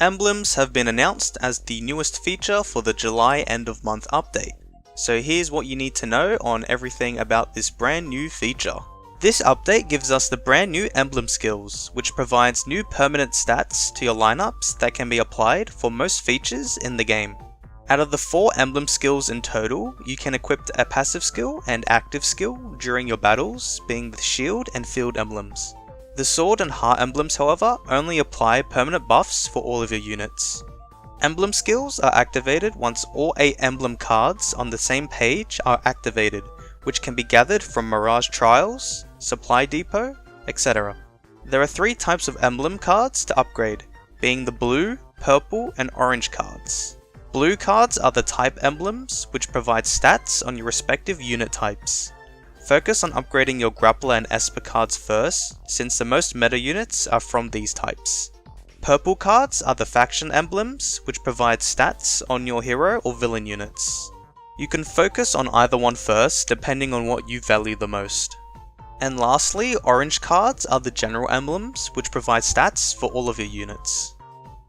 Emblems have been announced as the newest feature for the July end of month update. So here's what you need to know on everything about this brand new feature. This update gives us the brand new emblem skills, which provides new permanent stats to your lineups that can be applied for most features in the game. Out of the 4 emblem skills in total, you can equip a passive skill and active skill during your battles, being the shield and field emblems. The sword and heart emblems, however, only apply permanent buffs for all of your units. Emblem skills are activated once all 8 emblem cards on the same page are activated, which can be gathered from Mirage Trials, Supply Depot, etc. There are 3 types of emblem cards to upgrade, being the blue, purple, and orange cards. Blue cards are the type emblems, which provide stats on your respective unit types. Focus on upgrading your Grappler and Esper cards first, since the most meta units are from these types. Purple cards are the faction emblems, which provide stats on your hero or villain units. You can focus on either one first, depending on what you value the most. And lastly, orange cards are the general emblems, which provide stats for all of your units.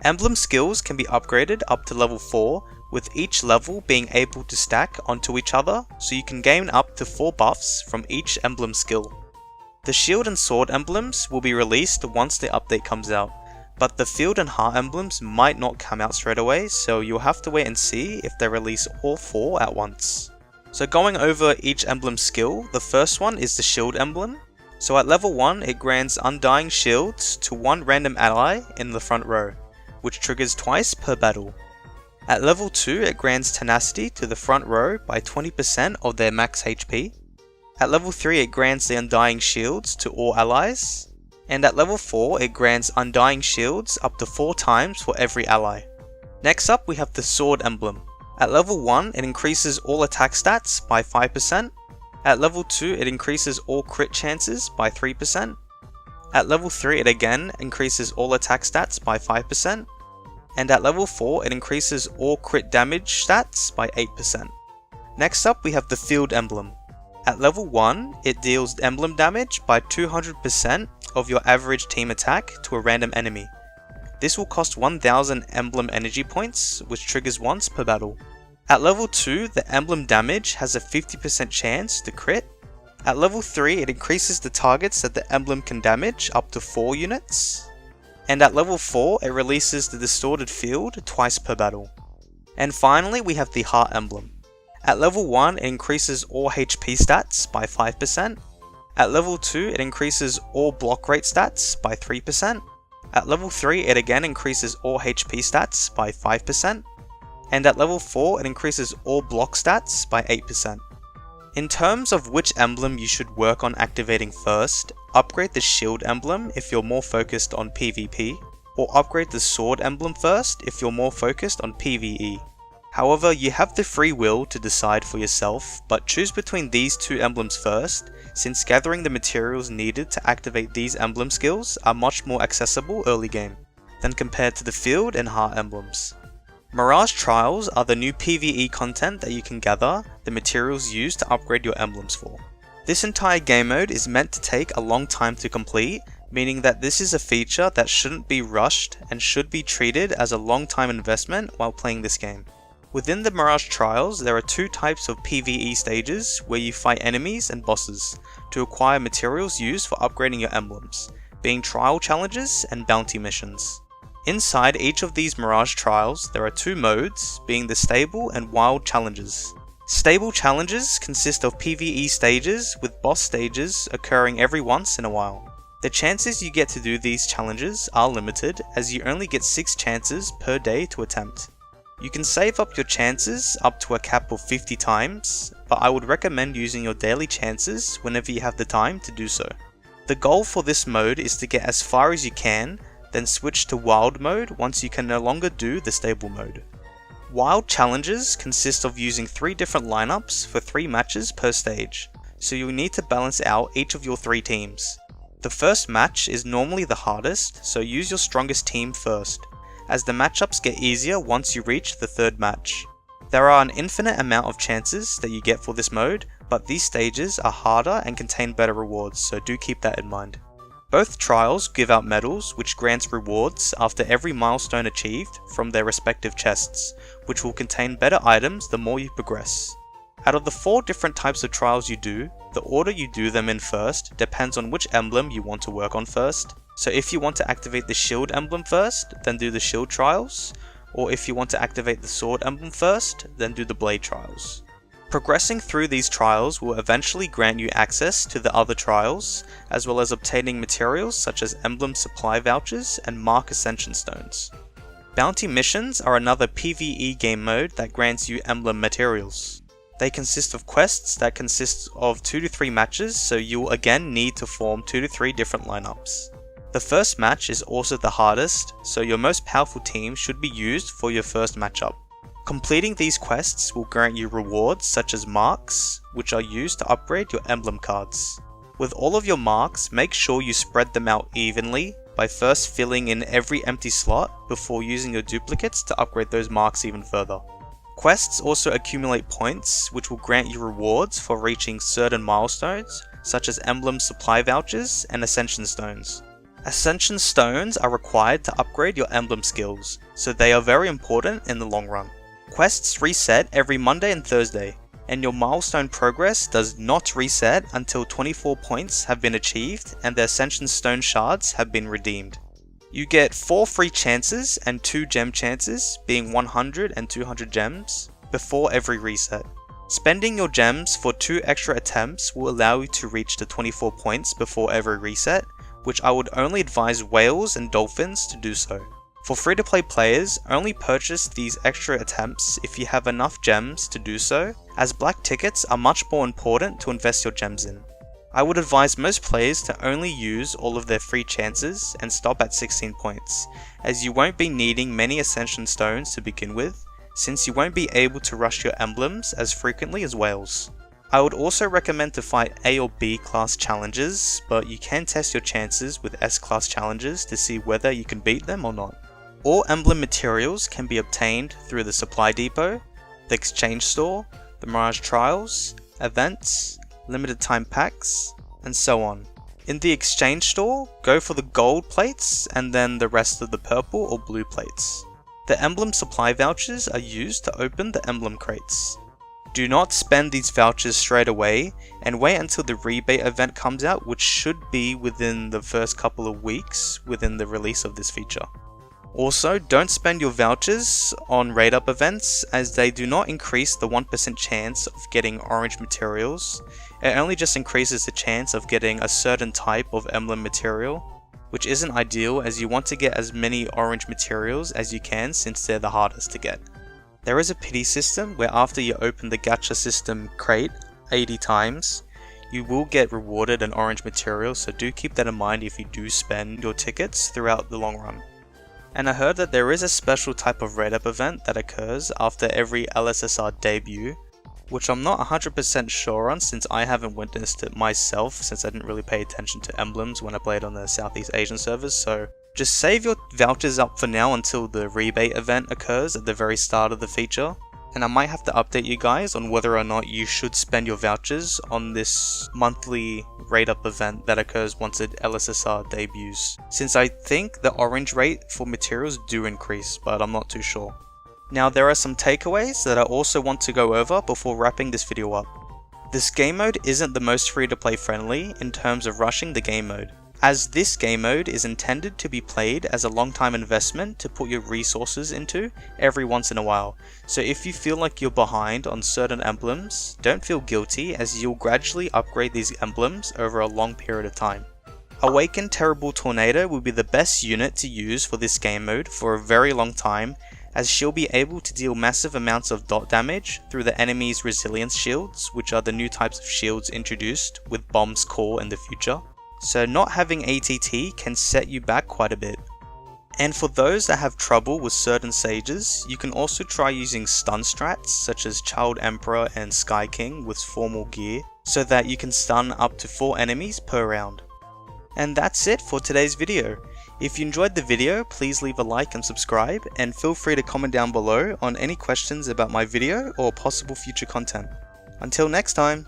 Emblem skills can be upgraded up to level 4, with each level being able to stack onto each other, so you can gain up to 4 buffs from each emblem skill. The shield and sword emblems will be released once the update comes out, but the field and heart emblems might not come out straight away, so you'll have to wait and see if they release all 4 at once. So going over each emblem skill, the first one is the shield emblem. So at level 1 it grants undying shields to one random ally in the front row, which triggers twice per battle. At level 2 it grants tenacity to the front row by 20% of their max HP. At level 3 it grants the undying shields to all allies. And at level 4 it grants undying shields up to 4 times for every ally. Next up we have the sword emblem. At level 1 it increases all attack stats by 5%. At level 2 it increases all crit chances by 3%. At level 3 it again increases all attack stats by 5. And at level 4 it increases all crit damage stats by 8%. Next up we have the field emblem. At level 1 it deals emblem damage by 200% of your average team attack to a random enemy. This will cost 1000 emblem energy points, which triggers once per battle. At level 2 the emblem damage has a 50% chance to crit. At level 3 it increases the targets that the emblem can damage up to 4 units. And at level 4 it releases the distorted field twice per battle. And finally we have the heart emblem. At level 1 it increases all HP stats by 5%. At level 2 it increases all block rate stats by 3%. At level 3 it again increases all HP stats by 5%. And at level 4 it increases all block stats by 8%. In terms of which emblem you should work on activating first, upgrade the shield emblem if you're more focused on PvP, or upgrade the sword emblem first if you're more focused on PvE. However, you have the free will to decide for yourself, but choose between these 2 emblems first, since gathering the materials needed to activate these emblem skills are much more accessible early game, than compared to the field and heart emblems. Mirage Trials are the new PvE content that you can gather the materials used to upgrade your emblems for. This entire game mode is meant to take a long time to complete, meaning that this is a feature that shouldn't be rushed and should be treated as a long time investment while playing this game. Within the Mirage Trials there are 2 types of PvE stages where you fight enemies and bosses to acquire materials used for upgrading your emblems, being trial challenges and bounty missions. Inside each of these Mirage Trials there are 2 modes, being the stable and wild challenges. Stable challenges consist of PvE stages with boss stages occurring every once in a while. The chances you get to do these challenges are limited, as you only get 6 chances per day to attempt. You can save up your chances up to a cap of 50 times, but I would recommend using your daily chances whenever you have the time to do so. The goal for this mode is to get as far as you can, then switch to wild mode once you can no longer do the stable mode. Wild challenges consist of using 3 different lineups for 3 matches per stage, so you'll need to balance out each of your 3 teams. The first match is normally the hardest, so use your strongest team first, as the matchups get easier once you reach the 3rd match. There are an infinite amount of chances that you get for this mode, but these stages are harder and contain better rewards, so do keep that in mind. Both trials give out medals, which grants rewards after every milestone achieved from their respective chests, which will contain better items the more you progress. Out of the 4 different types of trials you do, the order you do them in first depends on which emblem you want to work on first. So if you want to activate the shield emblem first, then do the shield trials, or if you want to activate the sword emblem first, then do the blade trials. Progressing through these trials will eventually grant you access to the other trials, as well as obtaining materials such as emblem supply vouchers and mark ascension stones. Bounty missions are another PvE game mode that grants you emblem materials. They consist of quests that consist of 2 to 3 matches, so you'll again need to form 2 to 3 different lineups. The first match is also the hardest, so your most powerful team should be used for your first matchup. Completing these quests will grant you rewards such as marks, which are used to upgrade your emblem cards. With all of your marks, make sure you spread them out evenly by first filling in every empty slot before using your duplicates to upgrade those marks even further. Quests also accumulate points, which will grant you rewards for reaching certain milestones, such as emblem supply vouchers and ascension stones. Ascension stones are required to upgrade your emblem skills, so they are very important in the long run. Quests reset every Monday and Thursday, and your milestone progress does not reset until 24 points have been achieved and the Ascension Stone shards have been redeemed. You get 4 free chances and 2 gem chances, being 100 and 200 gems, before every reset. Spending your gems for 2 extra attempts will allow you to reach the 24 points before every reset, which I would only advise whales and dolphins to do so. For free-to-play players, only purchase these extra attempts if you have enough gems to do so, as black tickets are much more important to invest your gems in. I would advise most players to only use all of their free chances and stop at 16 points, as you won't be needing many Ascension Stones to begin with, since you won't be able to rush your emblems as frequently as whales. I would also recommend to fight A or B class challenges, but you can test your chances with S class challenges to see whether you can beat them or not. All emblem materials can be obtained through the supply depot, the exchange store, the Mirage Trials, events, limited time packs, and so on. In the exchange store, go for the gold plates and then the rest of the purple or blue plates. The emblem supply vouchers are used to open the emblem crates. Do not spend these vouchers straight away and wait until the rebate event comes out, which should be within the first couple of weeks within the release of this feature. Also, don't spend your vouchers on raid up events, as they do not increase the 1% chance of getting orange materials. It only just increases the chance of getting a certain type of emblem material, which isn't ideal as you want to get as many orange materials as you can since they're the hardest to get. There is a pity system where after you open the gacha system crate 80 times, you will get rewarded an orange material, so do keep that in mind if you do spend your tickets throughout the long run. And I heard that there is a special type of raid up event that occurs after every LSSR debut, which I'm not 100% sure on since I haven't witnessed it myself, since I didn't really pay attention to emblems when I played on the Southeast Asian servers, so just save your vouchers up for now until the rebate event occurs at the very start of the feature. And I might have to update you guys on whether or not you should spend your vouchers on this monthly raid up event that occurs once the LSSR debuts, since I think the orange rate for materials do increase, but I'm not too sure. Now there are some takeaways that I also want to go over before wrapping this video up. This game mode isn't the most free to play friendly in terms of rushing the game mode, as this game mode is intended to be played as a long time investment to put your resources into every once in a while. So if you feel like you're behind on certain emblems, don't feel guilty, as you'll gradually upgrade these emblems over a long period of time. Awakened Terrible Tornado will be the best unit to use for this game mode for a very long time, as she'll be able to deal massive amounts of dot damage through the enemy's resilience shields, which are the new types of shields introduced with Bomb's Core in the future. So not having ATT can set you back quite a bit. And for those that have trouble with certain sages, you can also try using stun strats such as Child Emperor and Sky King with formal gear, so that you can stun up to 4 enemies per round. And that's it for today's video. If you enjoyed the video, please leave a like and subscribe, and feel free to comment down below on any questions about my video or possible future content. Until next time!